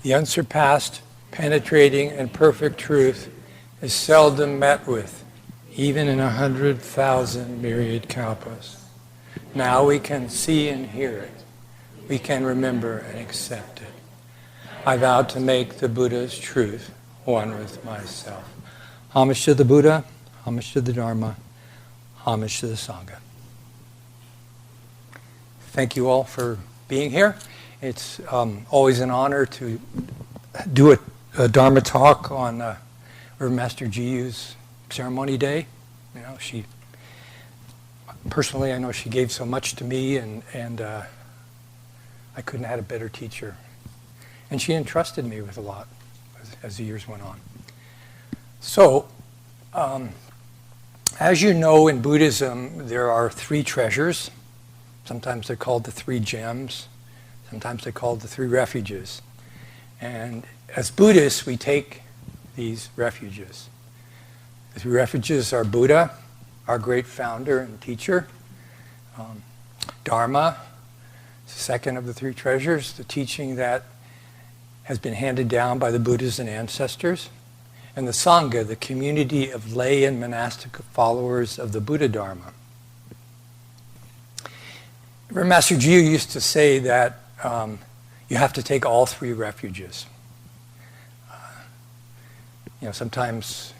The unsurpassed, penetrating, and perfect truth is seldom met with, even in 100,000 myriad kalpas. Now we can see and hear it. We can remember and accept it. I vow to make the Buddha's truth one with myself. Homage to the Buddha, homage to the Dharma, homage to the Sangha. Thank you all for being here. It's always an honor to do a Dharma talk on Reverend Master Jiyu's ceremony day. You know, personally, I know she gave so much to me, and I couldn't have had a better teacher. And she entrusted me with a lot as the years went on. So, as you know, in Buddhism, there are three treasures. Sometimes they're called the three gems. Sometimes they're called the three refuges. And as Buddhists, we take these refuges. The three refuges are Buddha, our great founder and teacher. Dharma, the second of the three treasures, the teaching that has been handed down by the Buddhas and ancestors. And the Sangha, the community of lay and monastic followers of the Buddha Dharma. Reverend Master Jiyu used to say that you have to take all three refuges. Sometimes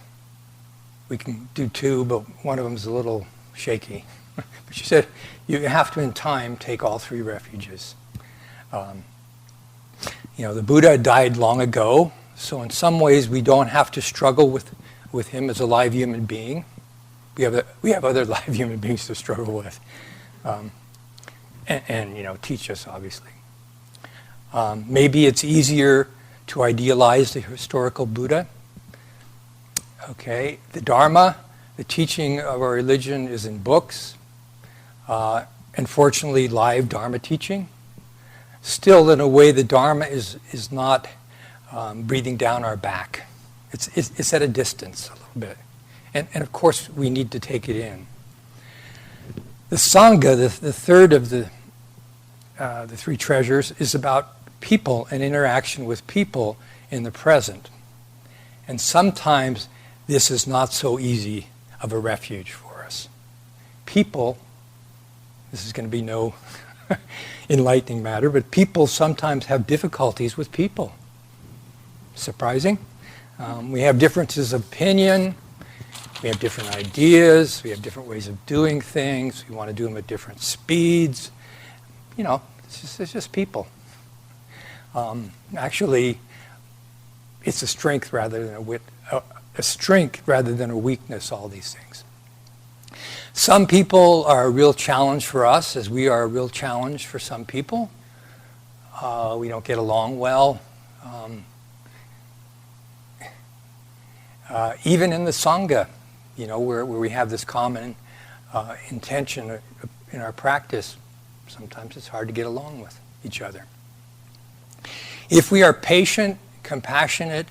we can do two, but one of them is a little shaky. But she said you have to, in time, take all three refuges. The Buddha died long ago, so in some ways we don't have to struggle with him as a live human being. We have other live human beings to struggle with, and teach us, obviously. Maybe it's easier to idealize the historical Buddha. Okay, the Dharma, the teaching of our religion, is in books. Unfortunately, live Dharma teaching. Still, in a way, the Dharma is not breathing down our back. It's at a distance a little bit. And of course, we need to take it in. The Sangha, the third of the three treasures, is about people and interaction with people in the present. And sometimes this is not so easy of a refuge for us. People, this is going to be no enlightening matter, but people sometimes have difficulties with people. Surprising. We have differences of opinion. We have different ideas. We have different ways of doing things. We want to do them at different speeds. It's just people. Actually, it's a strength rather than a strength rather than a weakness, all these things. Some people are a real challenge for us, as we are a real challenge for some people. We don't get along well. Even in the Sangha, where we have this common intention in our practice, sometimes it's hard to get along with each other. If we are patient, compassionate,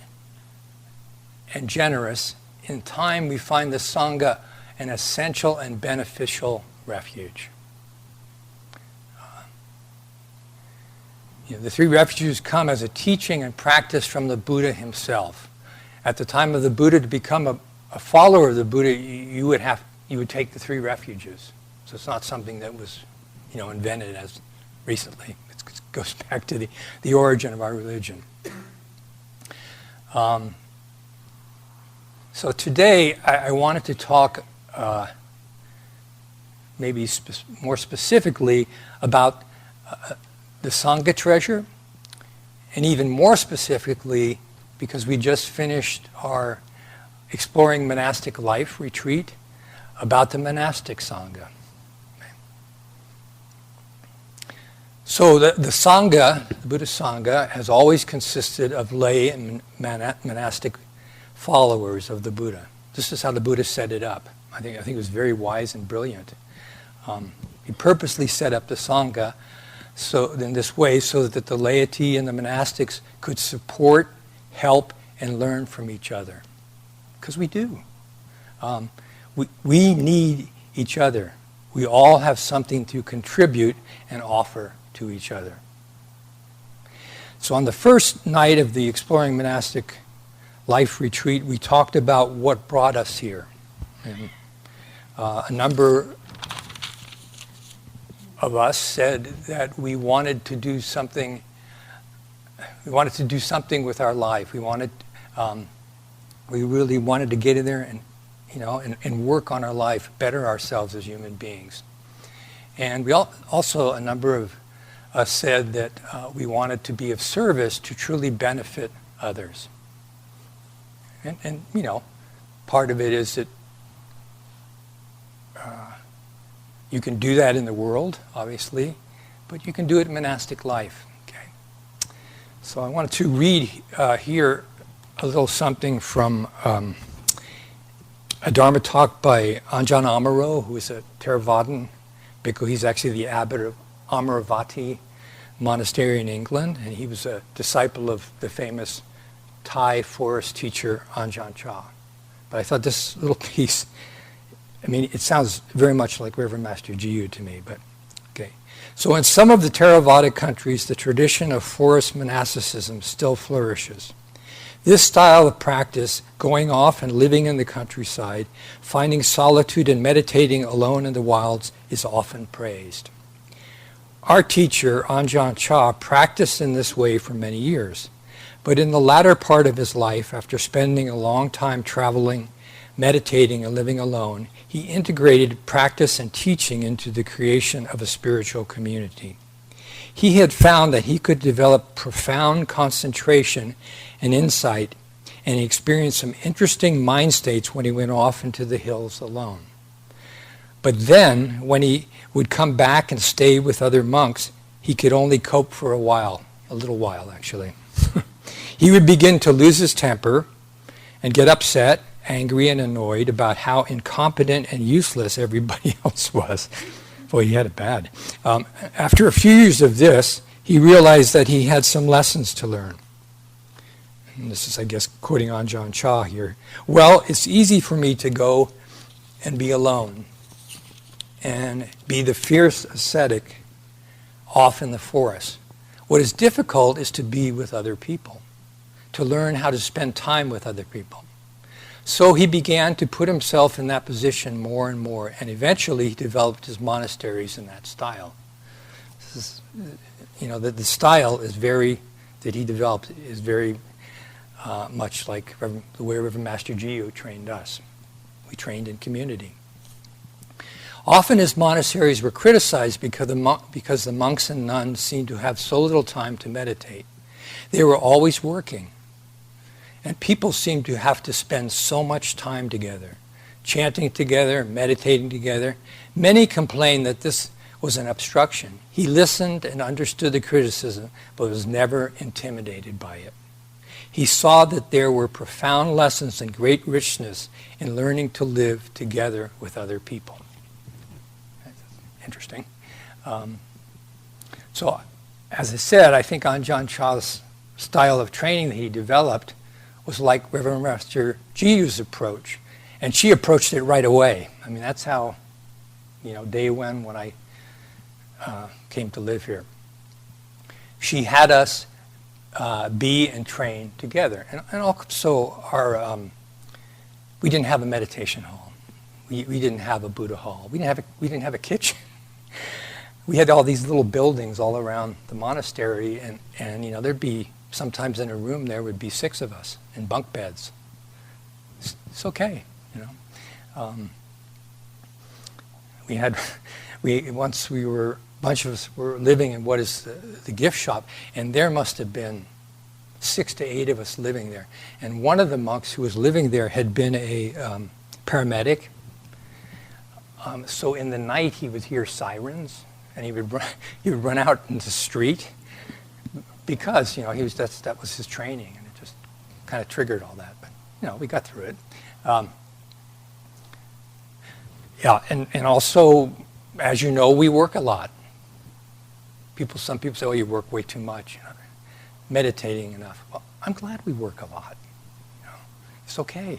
and generous, in time we find the Sangha an essential and beneficial refuge. The three refuges come as a teaching and practice from the Buddha himself. At the time of the Buddha, to become a follower of the Buddha, you would take the three refuges. So it's not something that was, invented as recently. It goes back to the origin of our religion. So today, I wanted to talk maybe more specifically about the Sangha treasure, and even more specifically, because we just finished our Exploring Monastic Life retreat, about the monastic Sangha. So the Sangha, the Buddhist Sangha, has always consisted of lay and monastic followers of the Buddha. This is how the Buddha set it up. I think it was very wise and brilliant. He purposely set up the Sangha in this way so that the laity and the monastics could support, help, and learn from each other. Because we do. We need each other. We all have something to contribute and offer to each other. So on the first night of the Exploring Monastic Life retreat, we talked about what brought us here. And, a number of us said that we wanted to do something. We wanted to do something with our life. We really wanted to get in there and work on our life, better ourselves as human beings. And we also, a number of us said that we wanted to be of service to truly benefit others. And part of it is that you can do that in the world, obviously, but you can do it in monastic life. Okay. So I wanted to read here a little something from a Dharma talk by Ajahn Amaro, who is a Theravadan bhikkhu. He's actually the abbot of Amaravati monastery in England, and he was a disciple of the famous Thai forest teacher Ajahn Chah. But I thought this little piece, it sounds very much like Reverend Master Jiyu to me, but okay. So in some of the Theravada countries, the tradition of forest monasticism still flourishes. This style of practice, going off and living in the countryside, finding solitude and meditating alone in the wilds, is often praised. Our teacher, Ajahn Chah, practiced in this way for many years. But in the latter part of his life, after spending a long time traveling, meditating, and living alone, he integrated practice and teaching into the creation of a spiritual community. He had found that he could develop profound concentration and insight, and he experienced some interesting mind states when he went off into the hills alone. But then, when he would come back and stay with other monks, he could only cope for a little while actually. He would begin to lose his temper and get upset, angry, and annoyed about how incompetent and useless everybody else was. Boy, he had it bad. After a few years of this, he realized that he had some lessons to learn. And this is, I guess, quoting Ajahn Chah here. Well, it's easy for me to go and be alone and be the fierce ascetic off in the forest. What is difficult is to be with other people, to learn how to spend time with other people. So he began to put himself in that position more and more, and eventually he developed his monasteries in that style. This is, the style is that he developed is very much like the way Reverend Master Jiyu trained us. We trained in community. Often his monasteries were criticized because the monks and nuns seemed to have so little time to meditate. They were always working. And people seemed to have to spend so much time together, chanting together, meditating together. Many complained that this was an obstruction. He listened and understood the criticism, but was never intimidated by it. He saw that there were profound lessons and great richness in learning to live together with other people. Interesting. So, as I said, I think Ajahn Chah's style of training that he developed was like Reverend Master Jiyu's approach. And she approached it right away. That's how, day one when I came to live here. She had us be and train together. And also we didn't have a meditation hall. We didn't have a Buddha hall. We didn't have a kitchen. We had all these little buildings all around the monastery, and there'd be, sometimes in a room there would be 6 of us in bunk beds. It's okay, a bunch of us were living in what is the gift shop, and there must have been 6 to 8 of us living there. And one of the monks who was living there had been a paramedic. So in the night he would hear sirens, and he would run out into the street because that was his training, and it just kind of triggered all that. But we got through it. And also, as you know, we work a lot. Some people say, "Oh, you work way too much." Meditating enough. Well, I'm glad we work a lot. It's okay.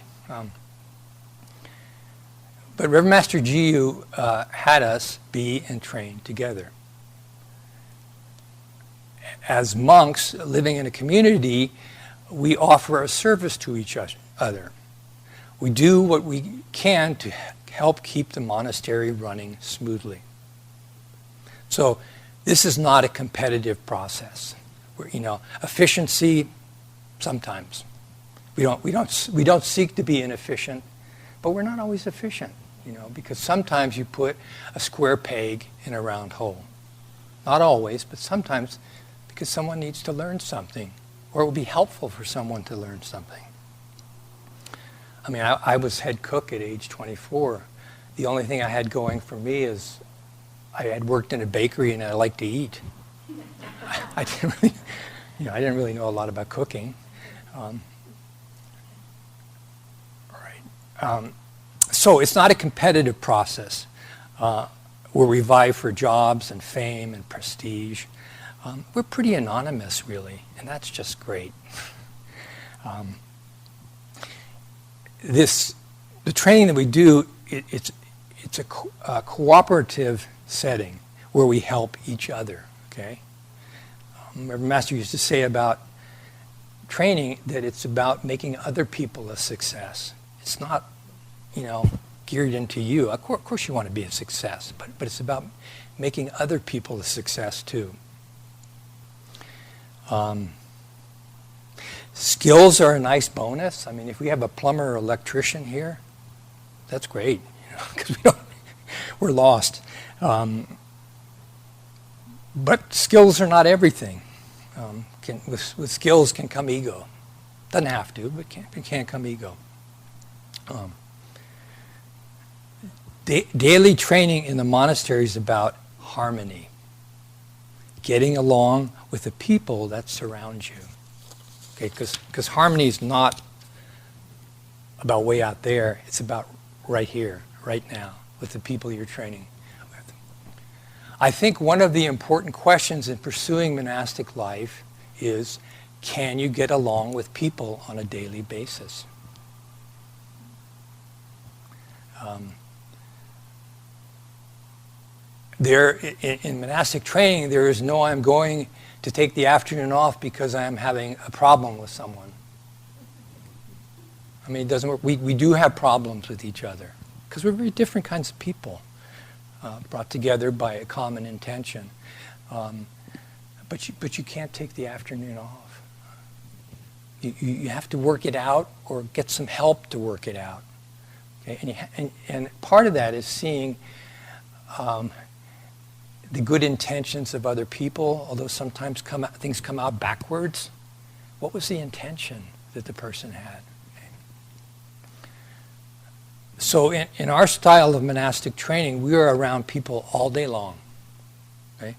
But Reverend Master Jiyu had us be and train together. as monks living in a community, we offer a service to each other. We do what we can to help keep the monastery running smoothly. So this is not a competitive process. Efficiency, sometimes. We don't seek to be inefficient, but we're not always efficient, because sometimes you put a square peg in a round hole. Not always, but sometimes because someone needs to learn something, or it will be helpful for someone to learn something. I mean, I was head cook at age 24. The only thing I had going for me is I had worked in a bakery and I liked to eat. I didn't really know a lot about cooking. So it's not a competitive process where we vie for jobs and fame and prestige. We're pretty anonymous, really, and that's just great. The training that we do, it's a cooperative setting where we help each other. Okay. Our master used to say about training that it's about making other people a success. It's not, geared into you. Of course you want to be a success, but it's about making other people a success too. Skills are a nice bonus. I mean, if we have a plumber or electrician here, that's great, because we're lost. But skills are not everything. With skills can come ego. Doesn't have to, but can come ego. Daily training in the monastery is about harmony, getting along with the people that surround you. Okay, because harmony is not about way out there. It's about right here, right now, with the people you're training with. I think one of the important questions in pursuing monastic life is, can you get along with people on a daily basis? In monastic training, there is no I'm going to take the afternoon off because I am having a problem with someone. I mean, it doesn't work. We do have problems with each other because we're very different kinds of people brought together by a common intention. But you can't take the afternoon off. You have to work it out or get some help to work it out. Okay? And part of that is seeing the good intentions of other people, although sometimes things come out backwards. What was the intention that the person had? Okay. So in our style of monastic training, we are around people all day long. Okay?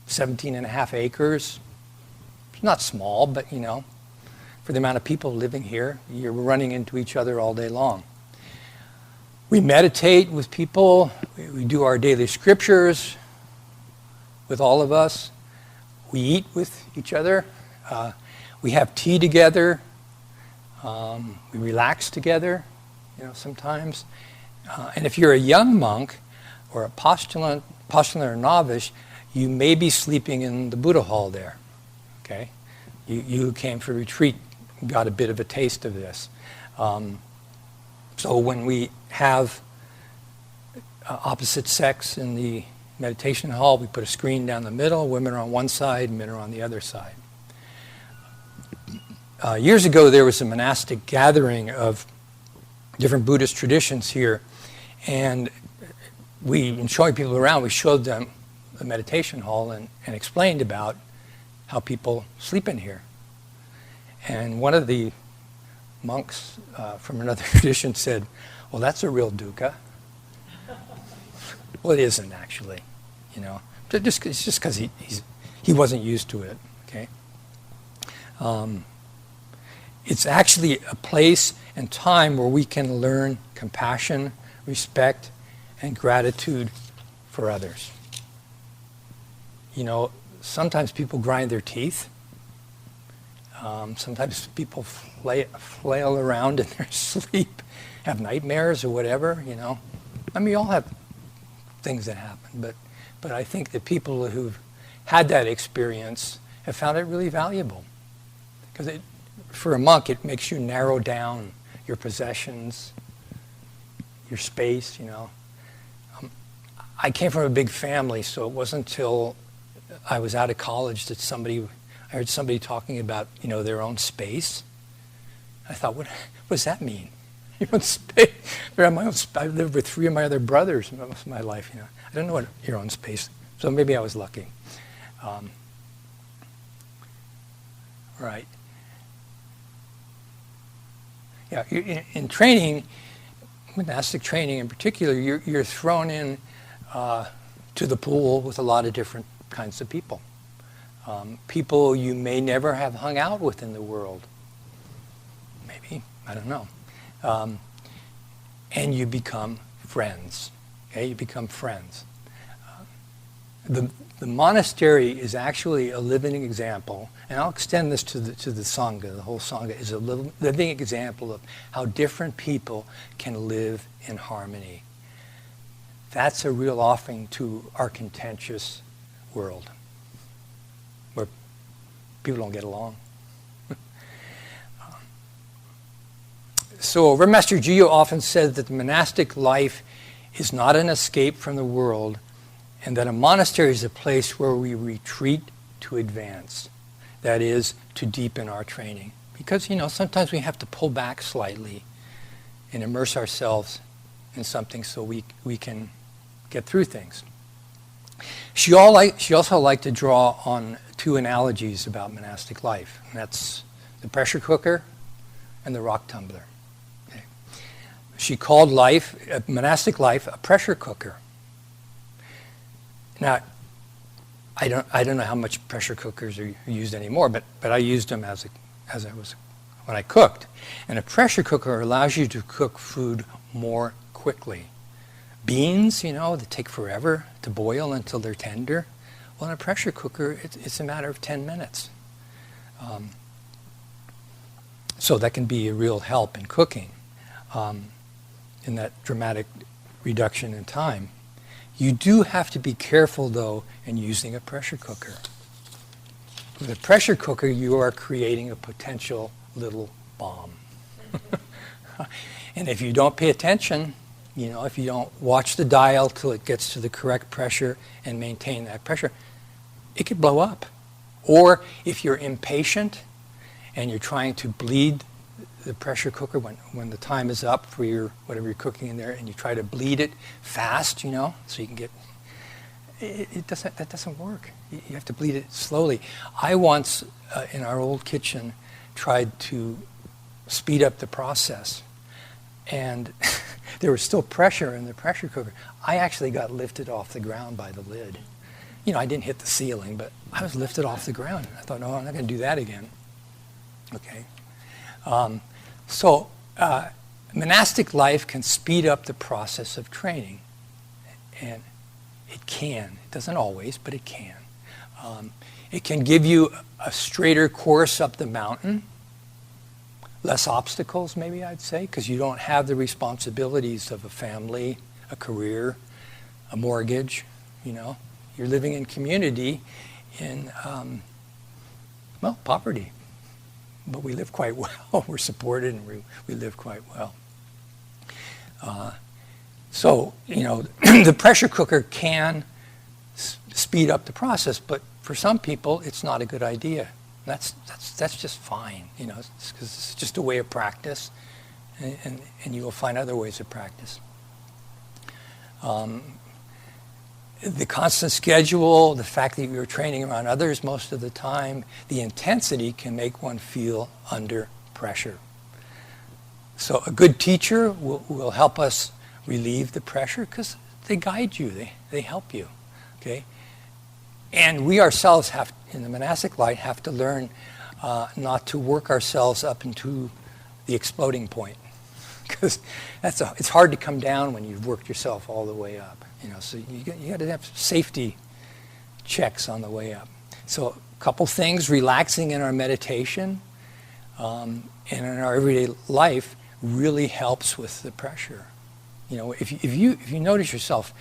17 and a half acres. It's not small, but for the amount of people living here, you're running into each other all day long. We meditate with people. We do our daily scriptures with all of us. We eat with each other. We have tea together. We relax together, sometimes. And if you're a young monk or a postulant or novice, you may be sleeping in the Buddha hall there. Okay, you came for retreat, got a bit of a taste of this. So when we have opposite sex in the meditation hall, we put a screen down the middle, women are on one side, men are on the other side. Years ago, there was a monastic gathering of different Buddhist traditions here, and in showing people around, we showed them the meditation hall and explained about how people sleep in here. And one of the monks from another tradition said, well, that's a real dukkha. Well, it isn't actually, It's just because he wasn't used to it, okay? It's actually a place and time where we can learn compassion, respect, and gratitude for others. Sometimes people grind their teeth. Sometimes people flail around in their sleep, have nightmares or whatever, I mean, we all have things that happen, but I think that people who've had that experience have found it really valuable. Because for a monk, it makes you narrow down your possessions, your space, I came from a big family, so it wasn't until I was out of college that I heard somebody talking about, their own space. I thought, what does that mean? Your own space? I lived with 3 of my other brothers most of my life, I don't know what your own space. So maybe I was lucky. Right. Yeah, in training, monastic training in particular, you're thrown in to the pool with a lot of different kinds of people. People you may never have hung out with in the world. Maybe, I don't know. And you become friends. Okay, you become friends. The monastery is actually a living example, and I'll extend this to the Sangha. The whole Sangha is a living example of how different people can live in harmony. That's a real offering to our contentious world, where people don't get along. So Reverend Master Jiyu often said that the monastic life is not an escape from the world, and that a monastery is a place where we retreat to advance. That is, to deepen our training. Because, sometimes we have to pull back slightly and immerse ourselves in something so we can get through things. She also liked to draw on 2 analogies about monastic life. And that's the pressure cooker and the rock tumbler. Okay. She called monastic life, a pressure cooker. Now, I don't know how much pressure cookers are used anymore, but I used them when I cooked. And a pressure cooker allows you to cook food more quickly. Beans, they take forever to boil until they're tender. Well, in a pressure cooker, it's a matter of 10 minutes. So that can be a real help in cooking, in that dramatic reduction in time. You do have to be careful, though, in using a pressure cooker. With a pressure cooker, you are creating a potential little bomb. And if you don't pay attention, if you don't watch the dial till it gets to the correct pressure and maintain that pressure, it could blow up. Or if you're impatient and you're trying to bleed the pressure cooker when the time is up for whatever you're cooking in there, and you try to bleed it fast, so you can get that doesn't work. You have to bleed it slowly. I once in our old kitchen tried to speed up the process, and there was still pressure in the pressure cooker. I actually got lifted off the ground by the lid. I didn't hit the ceiling, but I was lifted off the ground. I thought, no, I'm not going to do that again. Okay. So monastic life can speed up the process of training, and it can. It doesn't always, but it can. It can give you a straighter course up the mountain, less obstacles, maybe I'd say, because you don't have the responsibilities of a family, a career, a mortgage. You're living in community in poverty. But we live quite well. We're supported, and we live quite well. So, the pressure cooker can speed up the process, but for some people, it's not a good idea. That's just fine, because it's just a way of practice, and you will find other ways of practice. The constant schedule, the fact that you're training around others most of the time, the intensity can make one feel under pressure. So a good teacher will help us relieve the pressure because they guide you, they help you, okay? And we ourselves in the monastic life, have to learn not to work ourselves up into the exploding point, because it's hard to come down when you've worked yourself all the way up. So you got to have safety checks on the way up. So a couple things: relaxing in our meditation and in our everyday life really helps with the pressure. If you notice yourself,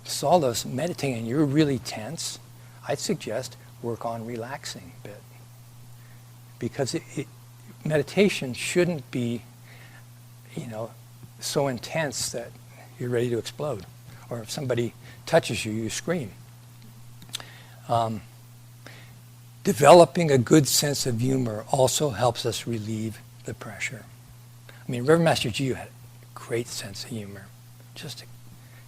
just all those meditating and you're really tense, I'd suggest work on relaxing a bit. Because meditation shouldn't be, so intense that you're ready to explode. Or if somebody touches you, you scream. Developing a good sense of humor also helps us relieve the pressure. I mean, Reverend Master Jiyu had a great sense of humor.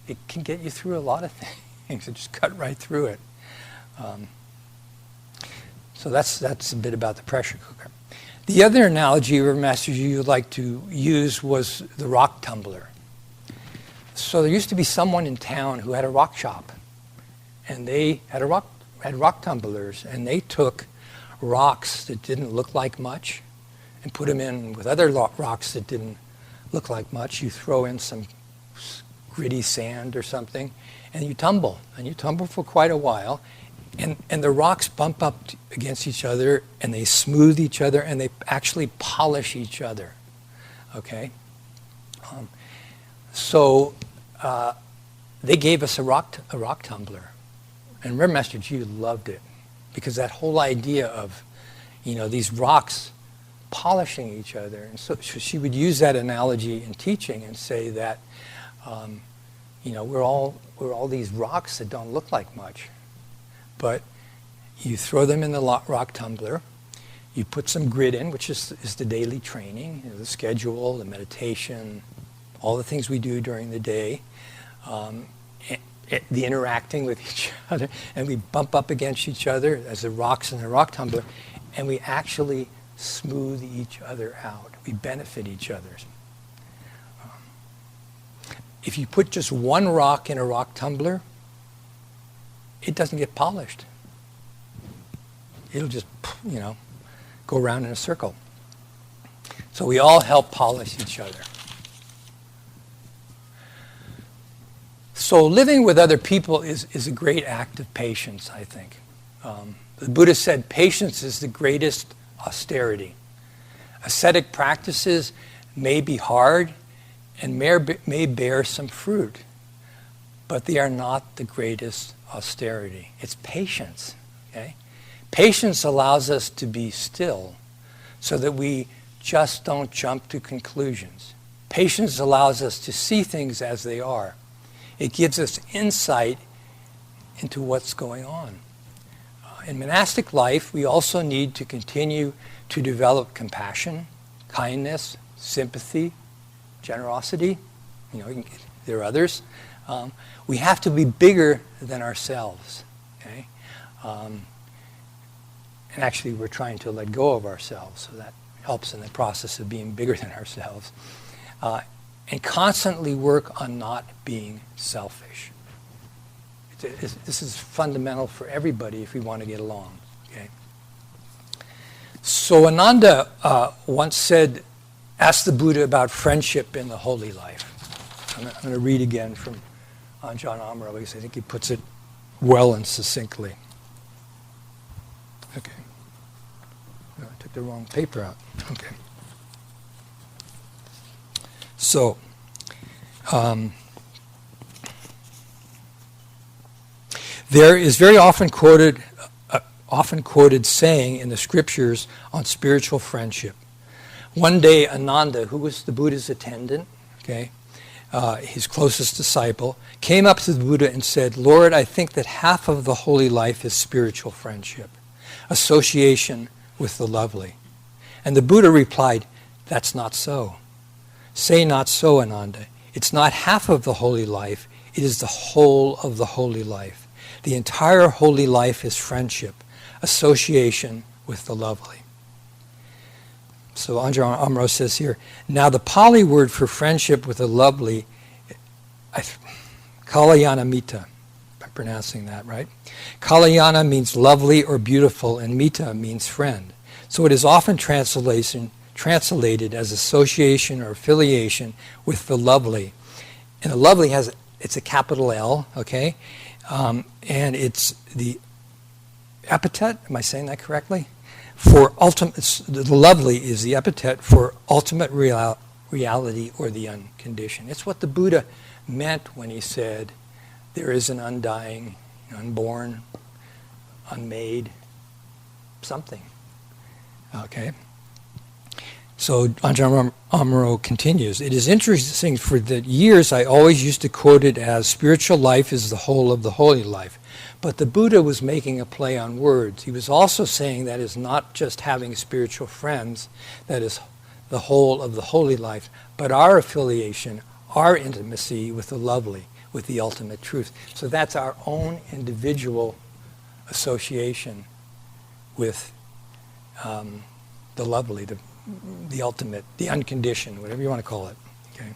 It can get you through a lot of things. It just cut right through it. So that's a bit about the pressure cooker. The other analogy Reverend Master Jiyu would like to use was the rock tumbler. So there used to be someone in town who had a rock shop, and they had rock tumblers, and they took rocks that didn't look like much and put them in with other rocks that didn't look like much. You throw in some gritty sand or something, and you tumble for quite a while, and the rocks bump up against each other, and they smooth each other, and they actually polish each other. Okay? So they gave us a rock tumbler. And Reverend Master Jiyu loved it, because that whole idea of, these rocks polishing each other. And so she would use that analogy in teaching and say that, we're all these rocks that don't look like much. But you throw them in the rock tumbler, you put some grit in, which is the daily training, the schedule, the meditation, all the things we do during the day. The interacting with each other, and we bump up against each other as the rocks in the rock tumbler, and we actually smooth each other out. We benefit each other. If you put just one rock in a rock tumbler, it doesn't get polished. It'll just, go around in a circle. So we all help polish each other. So living with other people is a great act of patience, I think. The Buddha said patience is the greatest austerity. Ascetic practices may be hard and may bear some fruit, but they are not the greatest austerity. It's patience. Okay? Patience allows us to be still so that we just don't jump to conclusions. Patience allows us to see things as they are. It gives us insight into what's going on. In monastic life, we also need to continue to develop compassion, kindness, sympathy, generosity. There are others. We have to be bigger than ourselves. Okay? And actually, we're trying to let go of ourselves, so that helps in the process of being bigger than ourselves. And constantly work on not being selfish. This is fundamental for everybody if we want to get along. Okay? So Ananda once asked the Buddha about friendship in the holy life. I'm going to read again from Ajahn Amaro, because I think he puts it well and succinctly. Okay. No, I took the wrong paper out. Okay. So, there is very often quoted saying in the scriptures on spiritual friendship. One day, Ananda, who was the Buddha's attendant, his closest disciple, came up to the Buddha and said, "Lord, I think that half of the holy life is spiritual friendship, association with the lovely." And the Buddha replied, "That's not so. Say not so, Ananda. It's not half of the holy life. It is the whole of the holy life. The entire holy life is friendship, association with the lovely." So Ajahn Amaro says here, now the Pali word for friendship with the lovely, Kalyana Mita, if I'm pronouncing that right. Kalyana means lovely or beautiful, and Mita means friend. So it is often translated as association or affiliation with the lovely. And the lovely it's a capital L, okay? And it's the epithet, am I saying that correctly? For ultimate, the lovely is the epithet for ultimate reality or the unconditioned. It's what the Buddha meant when he said, there is an undying, unborn, unmade, something. Okay? So Ajahn Amaro continues, it is interesting for the years I always used to quote it as spiritual life is the whole of the holy life. But the Buddha was making a play on words. He was also saying that is not just having spiritual friends, that is the whole of the holy life, but our affiliation, our intimacy with the lovely, with the ultimate truth. So that's our own individual association with the lovely, the ultimate, the unconditioned, whatever you want to call it. Okay.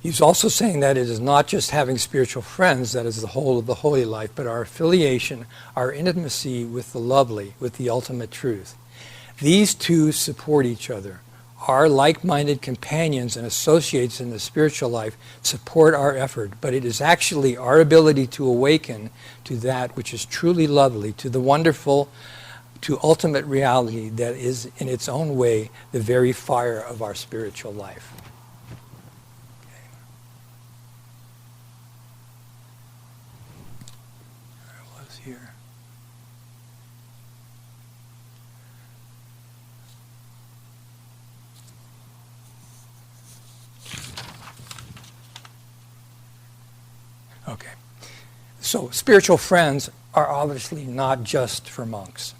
He's also saying that it is not just having spiritual friends that is the whole of the holy life, but our affiliation, our intimacy with the lovely, with the ultimate truth. These two support each other. Our like-minded companions and associates in the spiritual life support our effort, but it is actually our ability to awaken to that which is truly lovely, to the wonderful, to ultimate reality that is in its own way the very fire of our spiritual life. Here. Okay. So spiritual friends are obviously not just for monks.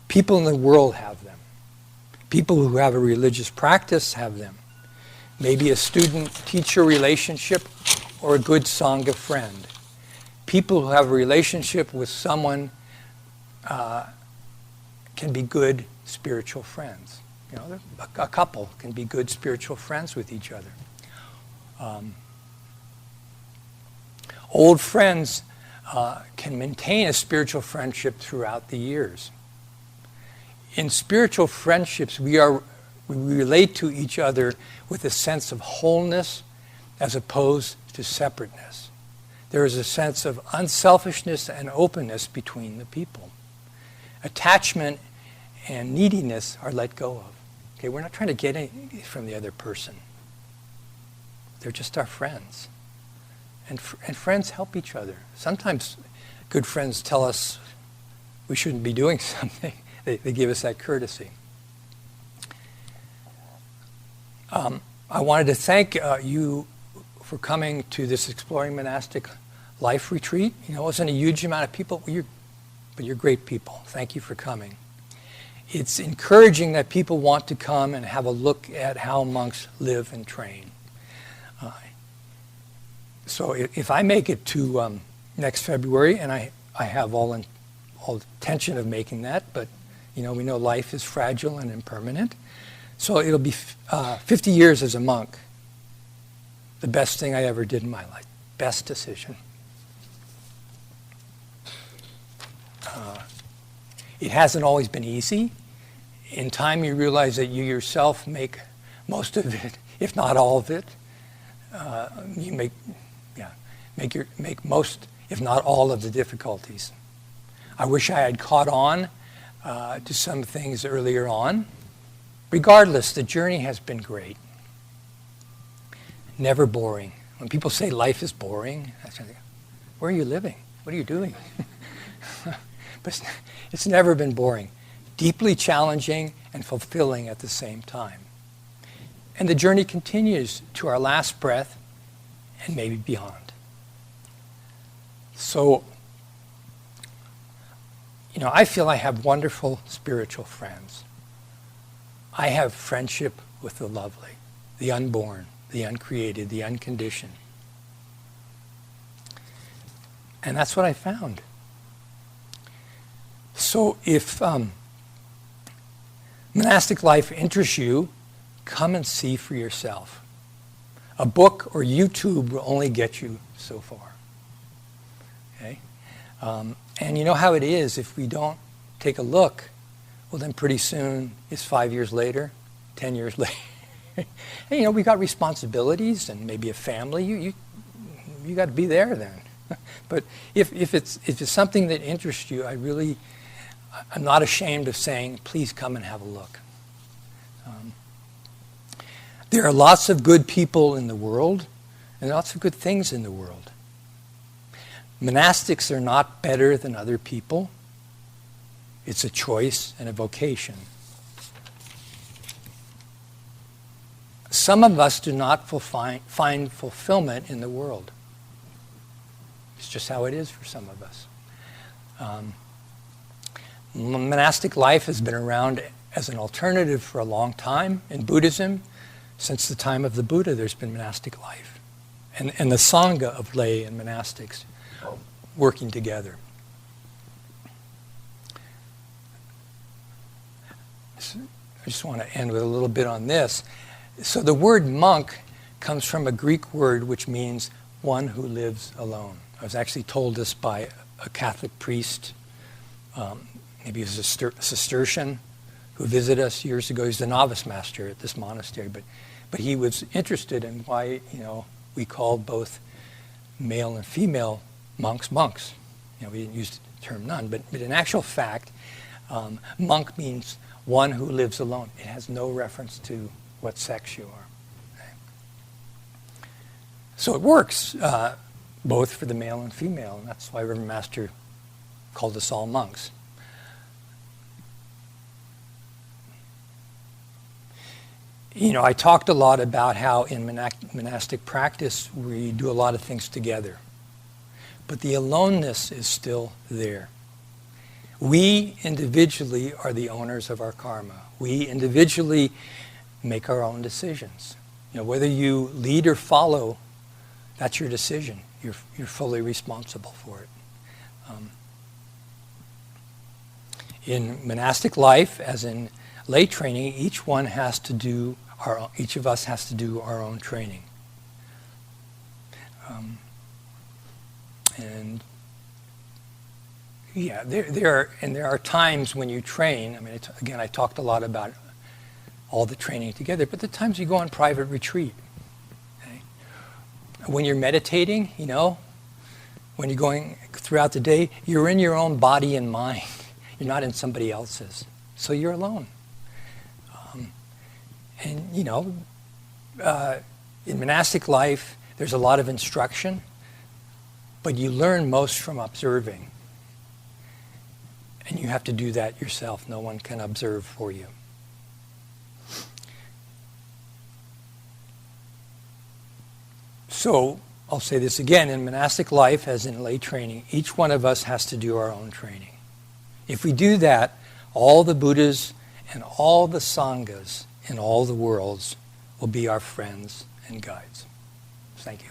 People in the world have them. People who have a religious practice have them. Maybe a student-teacher relationship or a good Sangha friend. People who have a relationship with someone can be good spiritual friends. You know, a couple can be good spiritual friends with each other. Old friends can maintain a spiritual friendship throughout the years. In spiritual friendships, we relate to each other with a sense of wholeness as opposed to separateness. There is a sense of unselfishness and openness between the people. Attachment and neediness are let go of. Okay, we're not trying to get anything from the other person. They're just our friends. And friends help each other. Sometimes good friends tell us we shouldn't be doing something. They give us that courtesy. I wanted to thank you for coming to this Exploring Monastic Life retreat. You know, it wasn't a huge amount of people, but you're great people. Thank you for coming. It's encouraging that people want to come and have a look at how monks live and train. So if I make it to next February, and I have all intention of making that, but you know, we know life is fragile and impermanent. So it'll be 50 years as a monk. The best thing I ever did in my life. Best decision. It hasn't always been easy. In time you realize that you yourself make most of it, if not all of it. You make most, if not all of the difficulties. I wish I had caught on to some things earlier on. Regardless, the journey has been great. Never boring. When people say life is boring, I think, where are you living? What are you doing? But it's never been boring. Deeply challenging and fulfilling at the same time. And the journey continues to our last breath and maybe beyond. So, you know, I feel I have wonderful spiritual friends. I have friendship with the lovely, the unborn, the uncreated, the unconditioned. And that's what I found. So if monastic life interests you, come and see for yourself. A book or YouTube will only get you so far. Okay? And you know how it is, if we don't take a look, well then pretty soon it's 5 years later, 10 years later. And you know, we've got responsibilities and maybe a family. You got to be there then. But if it's something that interests you, I'm not ashamed of saying, please come and have a look. There are lots of good people in the world and lots of good things in the world. Monastics are not better than other people. It's a choice and a vocation. Some of us do not find fulfillment in the world. It's just how it is for some of us. Monastic life has been around as an alternative for a long time. In Buddhism, since the time of the Buddha, there's been monastic life. And the Sangha of lay and monastics working together. So I just want to end with a little bit on this. So the word monk comes from a Greek word which means one who lives alone. I was actually told this by a Catholic priest, maybe he was a Cistercian, who visited us years ago. He's the novice master at this monastery, but he was interested in why, we called both male and female monks monks. We didn't use the term nun, but in actual fact, monk means one who lives alone. It has no reference to what sex you are. Okay? So it works both for the male and female, and that's why Reverend Master called us all monks. I talked a lot about how in monastic practice we do a lot of things together. But the aloneness is still there. We individually are the owners of our karma. We individually make our own decisions. Whether you lead or follow, that's your decision. You're fully responsible for it. In monastic life, as in lay training, each of us has to do our own training. There are times when you train. I talked a lot about all the training together, but the times you go on private retreat. Okay? When you're meditating, when you're going throughout the day, you're in your own body and mind. You're not in somebody else's. So you're alone. In monastic life, there's a lot of instruction, but you learn most from observing. And you have to do that yourself. No one can observe for you. So, I'll say this again, in monastic life, as in lay training, each one of us has to do our own training. If we do that, all the Buddhas and all the Sanghas in all the worlds will be our friends and guides. Thank you.